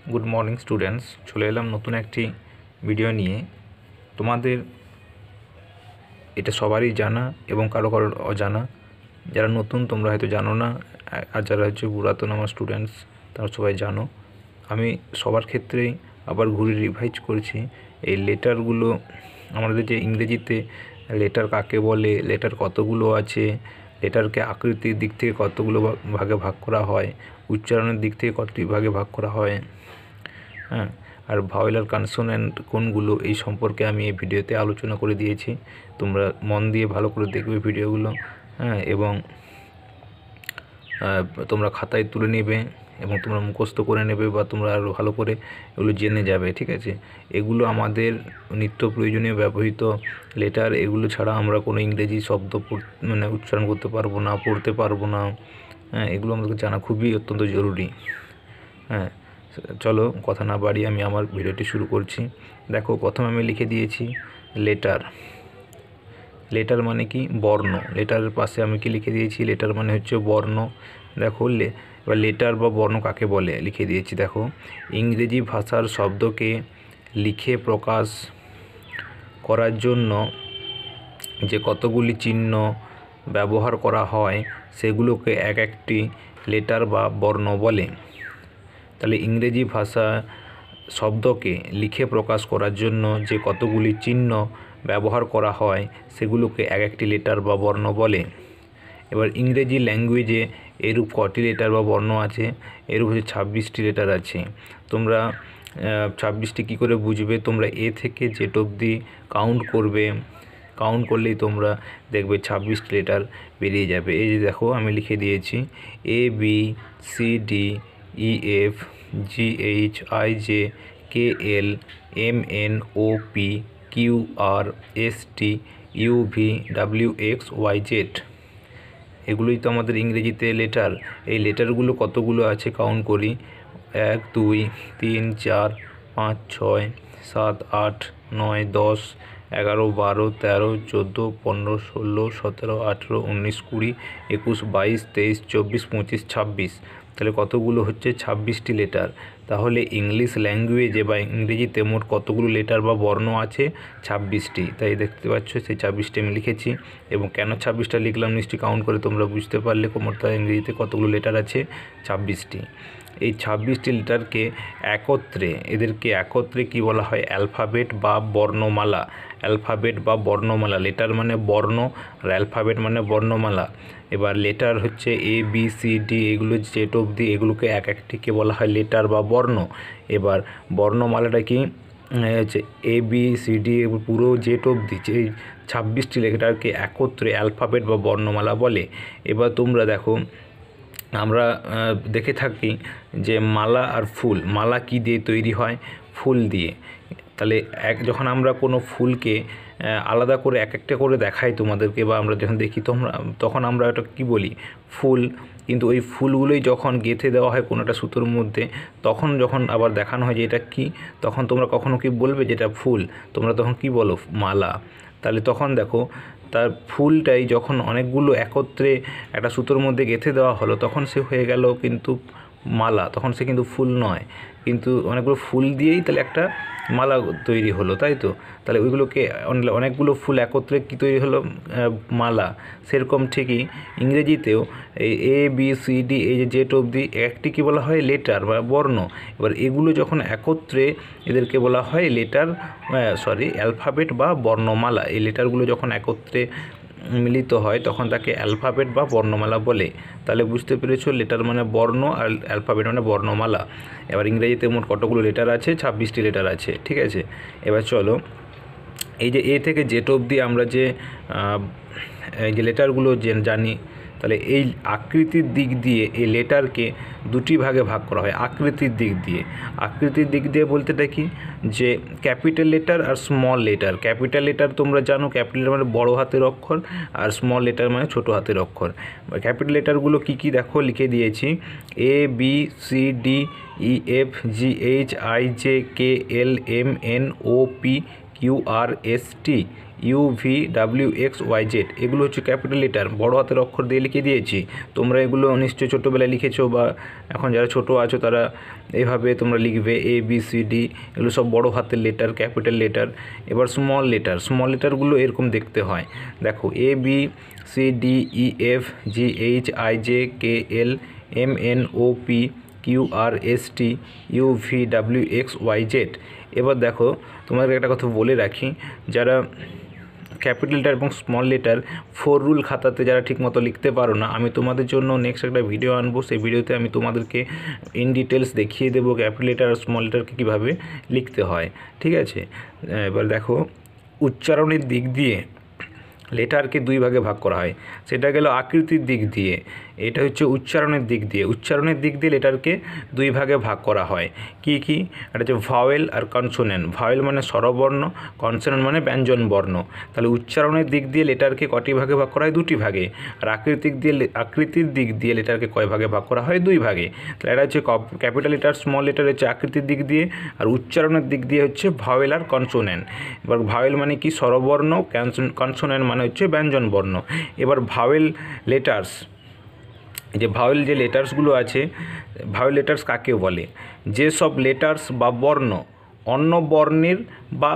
Good morning students चले एलाम नतून एकटी भिडियो निये तुम्हादेर एटा सबारই जाना एबं कारो कारो अजाना যারা নতুন তোমরা হয়তো জানো না আর যারা হচ্ছে পুরাতন আমার স্টুডেন্টস তারা সবাই জানো। আমি সবার ক্ষেত্রেই আবার ঘুরে রিভাইজ করছি এই লেটারগুলো আমাদের যে ইংরেজিতে লেটার কাকে বলে, লেটার কতগুলো আছে, লেটারকে আকৃতির দিক থেকে কতগুলো ভাগে ভাগ করা হয়, উচ্চারণের দিক থেকে কতটি ভাগে ভাগ করা হয়, হ্যাঁ, আর ভাওয়েল আর কনসোনেন্ট কোনগুলো এই সম্পর্কে আমি এই ভিডিওতে আলোচনা করে দিয়েছি। তোমরা মন দিয়ে ভালো করে দেখবে ভিডিওগুলো, হ্যাঁ, এবং তোমরা খাতায় তুলে নেবে এবং তোমরা মুখস্থ করে নেবে বা তোমরা আরও ভালো করে এগুলো জেনে যাবে, ঠিক আছে। এগুলো আমাদের নিত্য প্রয়োজনীয় ব্যবহৃত লেটার। এগুলো ছাড়া আমরা কোনো ইংরেজি শব্দ মানে উচ্চারণ করতে পারবো না, পড়তে পারবো না, হ্যাঁ। এগুলো আমাদেরকে জানা খুবই অত্যন্ত জরুরি, হ্যাঁ। চলো কথা না বাড়িয়ে আমি আমার ভিডিওটি শুরু করছি। দেখো প্রথমে আমি লিখে দিয়েছি লেটার। লেটার মানে কি? বর্ণ। লেটারের পাশে আমি কি লিখে দিয়েছি? লেটার মানে হচ্ছে বর্ণ। দেখো এবার লেটার বা বর্ণ কাকে বলে লিখে দিয়েছি। দেখো ইংরেজি ভাষার শব্দকে লিখে প্রকাশ করার জন্য যে কতগুলি চিহ্ন ব্যবহার করা হয় সেগুলোকে এক একটি লেটার বা বর্ণ বলে। তাহলে ইংরেজি ভাষা শব্দকে লিখে প্রকাশ করার জন্য যে কতগুলি চিহ্ন ব্যবহার করা হয় সেগুলোকে এক একটি লেটার বা বর্ণ বলে। এবার ইংরেজি ল্যাঙ্গুয়েজে এরূপ কটি লেটার বা বর্ণ আছে? এরূপ হচ্ছে 26টি লেটার আছে। তোমরা 26টি কী করে বুঝবে? তোমরা এ থেকে জেড অবধি কাউন্ট করবে, কাউন্ট করলেই তোমরা দেখবে 26টি লেটার বেরিয়ে যাবে। এই যে দেখো আমি লিখে দিয়েছি A B C D E F G H I J K L M N O P Q R S T U V W X Y Z. এগুলোই তো আমাদের ইংরেজিতে লেটার। এই লেটারগুলো কতগুলো আছে কাউন্ট করি। 1 2 3 4 5 6 7 8 9 10 11 12 13 14 15 16 17 18 19 20 21 22 23 24 25 26। তাহলে কতগুলো হচ্ছে? 26টি লেটার। তাহলে ইংলিশ ল্যাঙ্গুয়েজে বা ইংরেজিতে মোট কতগুলো লেটার বা বর্ণ আছে? 26টি। তাই দেখতে পাচ্ছ সেই 26টি আমি লিখেছি। এবং কেন 26টা লিখলাম নিশ্চয়ই কাউন্ট করে তোমরা বুঝতে পারলে মোট ইংরেজিতে কতগুলো লেটার আছে? 26টি। এই 26টি লেটারকে এদেরকে একত্রে কি বলা হয়? অ্যালফাবেট বা বর্ণমালা। অ্যালফাবেট বা বর্ণমালা। লেটার মানে বর্ণ আর অ্যালফাবেট মানে বর্ণমালা। এবার লেটার হচ্ছে এ বি সি ডি, এগুলো জেড অবধি, এগুলোকে এক একটিকে বলা হয় লেটার বা বর্ণ। এবার বর্ণমালাটা কি হচ্ছে? এ বি সি ডি পুরো জেড অবধি এই 26টি লেটারকে একত্রে অ্যালফাবেট বা বর্ণমালা বলে। এবার তোমরা দেখো আমরা দেখে থাকি যে মালা আর ফুল। মালা কি দিয়ে তৈরি হয়? ফুল দিয়ে। তাহলে যখন আমরা কোনো ফুলকে আলাদা করে এক একটা করে দেখাই তোমাদেরকে, বা আমরা যখন দেখি তখন আমরা এটা কী বলি? ফুল। কিন্তু ওই ফুলগুলোই যখন গেঁথে দেওয়া হয় কোনো একটা সুতোর মধ্যে, তখন যখন আবার দেখানো হয় যে এটা কী, তখন তোমরা কখনো কি বলবে যে এটা ফুল? তোমরা তখন কি বলো? মালা। তাহলে তখন দেখো তার ফুলটাই যখন অনেকগুলো একত্রে একটা সুতোর মধ্যে গেঁথে দেওয়া হলো তখন সে হয়ে গেল কিন্তু মালা। তখন সে কিন্তু ফুল নয়, কিন্তু অনেকগুলো ফুল দিয়েই তাহলে একটা মালা তৈরি হলো, তাই তো? তাহলে ওইগুলোকে অনেকগুলো ফুল একত্রে কী তৈরি হলো? মালা। সেরকম ঠিকই ইংরেজিতেও এই এ বি সি ডি এই যে জেড অবধি একটি কী বলা হয়? লেটার বা বর্ণ। এবার এগুলো যখন একত্রে এদেরকে বলা হয় লেটার, অ্যালফাবেট বা বর্ণমালা। এই লেটারগুলো যখন একত্রে মিলিত হয় তখন তাকে অ্যালফাবেট বা বর্ণমালা বলে। তাহলে বুঝতে পেরেছো লেটার মানে বর্ণ আর অ্যালফাবেট মানে বর্ণমালা। এবার ইংরেজিতে মোট কতগুলো লেটার আছে? 26টি লেটার আছে, ঠিক আছে। এবার চলো এই যে এ থেকে জেড অবধি আমরা যে এই যে লেটারগুলো জানি, তাহলে এই আকৃতির দিক দিয়ে এই লেটারকে দুটি ভাগে ভাগ করা হয়। আকৃতির দিক দিয়ে। আকৃতির দিক দিয়ে বলতেটা কি? যে ক্যাপিটাল লেটার আর স্মল লেটার। ক্যাপিটাল লেটার তোমরা জানো, ক্যাপিটাল মানে বড় হাতের অক্ষর, আর স্মল লেটার মানে ছোট হাতের অক্ষর। ক্যাপিটাল লেটারগুলো কি কি দেখো লিখে দিয়েছি। A B C D E F G H I J K L M N O P Q R S T UVWXYZ এগুলো হচ্ছে ক্যাপিটাল লেটার, বড় হাতের অক্ষর দিয়ে লিখে দিয়েছি। তোমরা এগুলো নিশ্চয়ই ছোটোবেলায় লিখেছো, বা এখন যারা ছোটো আছো তারা এভাবে তোমরা লিখবে ABCD, এগুলো সব বড় হাতের লেটার, ক্যাপিটাল লেটার। এবার স্মল লেটারগুলো এরকম দেখতে হয়, দেখো ABCDEFGHIJKLMNOPQRSTUVWXYZ। এবার দেখো তোমাদের একটা কথা বলে রাখি, যারা ক্যাপিটাল লেটার এবং স্মল লেটার 4 রুল খাতাতে যারা ঠিকমতো লিখতে পারো না, আমি তোমাদের জন্য নেক্সট একটা ভিডিও আনবো। সেই ভিডিওতে আমি তোমাদেরকে ইন ডিটেলস দেখিয়ে দেবো ক্যাপিটাল লেটার আর স্মল লেটারকে কীভাবে লিখতে হয়, ঠিক আছে। এবার দেখো উচ্চারণের দিক দিয়ে লেটারকে দুই ভাগে ভাগ করা হয়, সেটা গেল আকৃতির দিক দিয়ে, এটা হচ্ছে উচ্চারণের দিক দিয়ে। উচ্চারণের দিক দিয়ে লেটারকে দুই ভাগে ভাগ করা হয়, কি কি? এটা হচ্ছে ভাওয়েল আর কনসোনেন্ট। ভাওয়েল মানে স্বরবর্ণ, কনসোনেন্ট মানে ব্যঞ্জন বর্ণ। তাহলে উচ্চারণের দিক দিয়ে লেটারকে কটি ভাগে ভাগ করা হয়? দুটি ভাগে। আর আকৃতির দিক দিয়ে লেটারকে কয় ভাগে ভাগ করা হয়? দুই ভাগে। তাহলে এটা হচ্ছে ক্যাপিটাল লেটার, স্মল লেটার হচ্ছে আকৃতির দিক দিয়ে, আর উচ্চারণের দিক দিয়ে হচ্ছে ভাওয়েল আর কনসোনেন্ট। এবার ভাওয়েল মানে কি? স্বরবর্ণ, কনসোনেন্ট মানে হচ্ছে ব্যঞ্জন বর্ণ। এবার ভাওয়েল লেটার্স, যে ভাওয়েল যে লেটার্সগুলো আছে, ভাওয়েল লেটার্স কাকে বলে? যেসব লেটার্স বা বর্ণ অন্য বর্ণের বা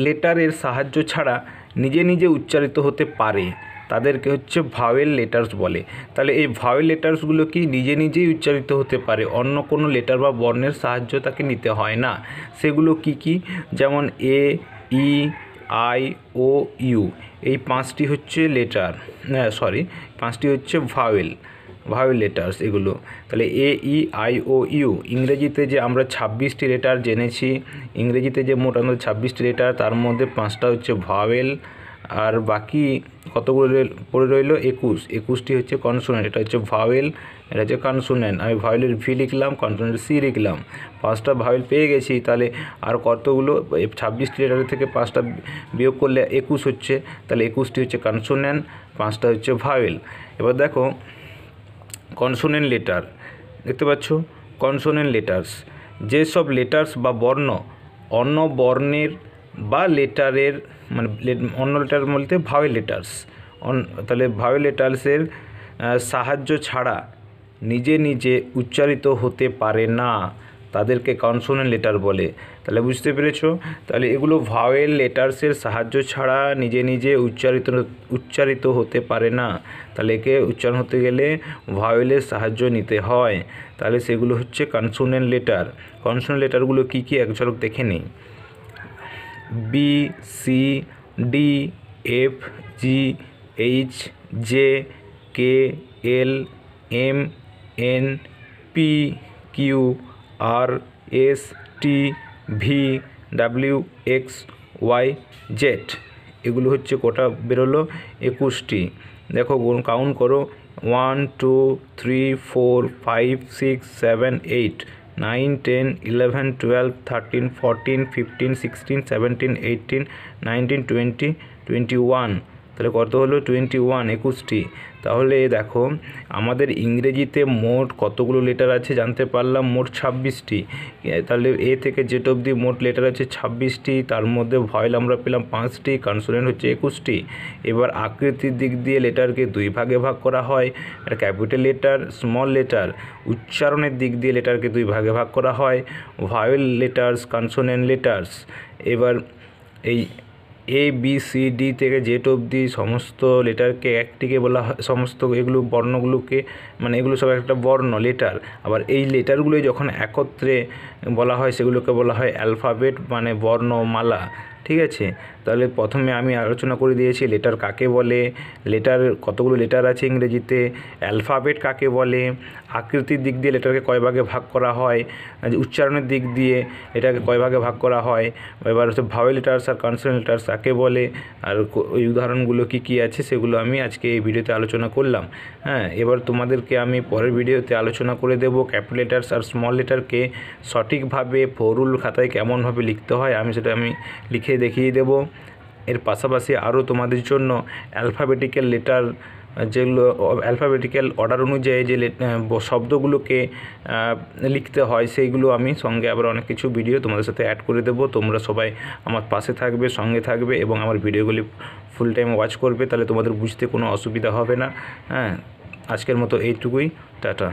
লেটারের সাহায্য ছাড়া নিজে নিজে উচ্চারিত হতে পারে তাদেরকে হচ্ছে ভাওয়েল লেটার্স বলে। তাহলে এই ভাওয়েল লেটার্সগুলো কি নিজে নিজেই উচ্চারিত হতে পারে, অন্য কোনো লেটার বা বর্ণের সাহায্য তাকে নিতে হয় না। সেগুলো কি কি? যেমন A, E, I, O, U, এই পাঁচটি হচ্ছে লেটার, পাঁচটি হচ্ছে ভাওয়েল লেটার্স এগুলো। তাহলে AEIOU। ইংরেজিতে যে আমরা 26টি লেটার জেনেছি, ইংরেজিতে যে মোট আমাদের 26টি লেটার, তার মধ্যে 5টা হচ্ছে ভাওয়েল, আর বাকি কতগুলো পড়ে রইল? 21টি হচ্ছে কনসোনেন্ট। এটা হচ্ছে ভাওয়েল, এটা হচ্ছে কনসোনেন্ট। আমি ভাওয়েলের V লিখলাম, কনসোনেন্টের C লিখলাম, 5টা ভাওয়েল পেয়ে গেছি। তাহলে আর কতগুলো? 26টি লেটারের থেকে 5টা বিয়োগ করলে 21 হচ্ছে। তাহলে 21টি হচ্ছে কনসোনেন্ট, 5টা হচ্ছে ভাওয়েল। এবার দেখো কনসোনেন্ট লেটার, দেখতে পাচ্ছ? কনসোনেন্ট লেটার্স, যেসব লেটার্স বা বর্ণ অন্য বর্ণের বা লেটারের, মানে অন্য লেটার বলতে ভাওয়েল লেটার্স, তাহলে ভাওয়েল লেটার্সের সাহায্য ছাড়া নিজে নিজে উচ্চারিত হতে পারে না, তাদেরকে কনসোনেন্ট লেটার বলে। তাহলে বুঝতে পেরেছো? তাহলে এগুলো ভাওয়েল লেটার্সের সাহায্য ছাড়া নিজে নিজে উচ্চারিত হতে পারে না, তাহলে একে উচ্চারণ হতে গেলে ভাওয়েলের সাহায্য নিতে হয়। তাহলে সেগুলো হচ্ছে কনসোনেন্ট লেটার। কনসোনেন্ট লেটারগুলো কী কী এক ঝলক দেখে নিই। B, C, D, F, G, H, J, K, L, M, N, P, Q, R, S, T, V, W, X, Y, Z। এগুলো হচ্ছে কটা বেরোলো? 21টি। দেখো কাউন্ট করো, 1, 2, 3, 4, 5, 6, 7, 8, 9, 10, 11, 12, 13, 14, 15, 16, 17, 18, 19, 20, 21। তাহলে কত হলো? 21, 21টি। তাহলে দেখো আমাদের ইংরেজিতে মোট কতগুলো লেটার আছে জানতে পারলাম, মোট 26টি। তাহলে A থেকে Z অবধি মোট লেটার আছে 26টি, তার মধ্যে ভয়েল আমরা পেলাম 5টি, কনসোনেন্ট হচ্ছে 21টি। এবার আকৃতির দিক দিয়ে লেটারকে দুই ভাগে ভাগ করা হয়, একটা ক্যাপিটাল লেটার, স্মল লেটার। উচ্চারণের দিক দিয়ে লেটারকে দুই ভাগে ভাগ করা হয়, ভাওয়েল লেটার্স, কনসোনেন্ট লেটার্স। এবার এই ABCD থেকে Z অবধি সমস্ত লেটারকে একটিকে বলা হয়, সমস্ত এগুলো বর্ণগুলোকে, মানে এগুলো সব একটা বর্ণ লেটার। আবার এই লেটারগুলোই যখন একত্রে বলা হয় সেগুলোকে বলা হয় অ্যালফাবেট, মানে বর্ণমালা, ঠিক আছে। তাহলে প্রথমে আমি আলোচনা করে দিয়েছি লেটার কাকে বলে, লেটার কতগুলো লেটার আছে ইংরেজিতে, অ্যালফাবেট কাকে বলে, আকৃতির দিক দিয়ে লেটারকে কয় ভাগে ভাগ করা হয়, উচ্চারণের দিক দিয়ে এটাকে কয় ভাগে ভাগ করা হয়। এবার হচ্ছে ভাওয়েল লেটার্স আর কনসোনেন্ট লেটার্স কাকে বলে, আর ওই উদাহরণগুলো কী কী আছে সেগুলো আমি আজকে এই ভিডিওতে আলোচনা করলাম। হ্যাঁ, এবার তোমাদেরকে আমি পরের ভিডিওতে আলোচনা করে দেবো ক্যাপিটাল লেটার্স আর স্মল লেটারকে সঠিকভাবে 4 রুল খাতায় কেমনভাবে লিখতে হয়, সেটা আমি লিখে দেখিয়ে দেবো। এর পাশাপাশি আরও তোমাদের জন্য অ্যালফাবেটিক্যাল লেটার যেগুলো অ্যালফাবেটিক্যাল অর্ডার অনুযায়ী যে শব্দগুলোকে লিখতে হয়, সেইগুলো আমি সঙ্গে আবার অনেক কিছু ভিডিও তোমাদের সাথে অ্যাড করে দেবো। তোমরা সবাই আমার পাশে থাকবে, সঙ্গে থাকবে এবং আমার ভিডিওগুলি ফুল টাইম ওয়াচ করবে, তাহলে তোমাদের বুঝতে কোনো অসুবিধা হবে না। হ্যাঁ, আজকের মতো এইটুকুই, টাটা।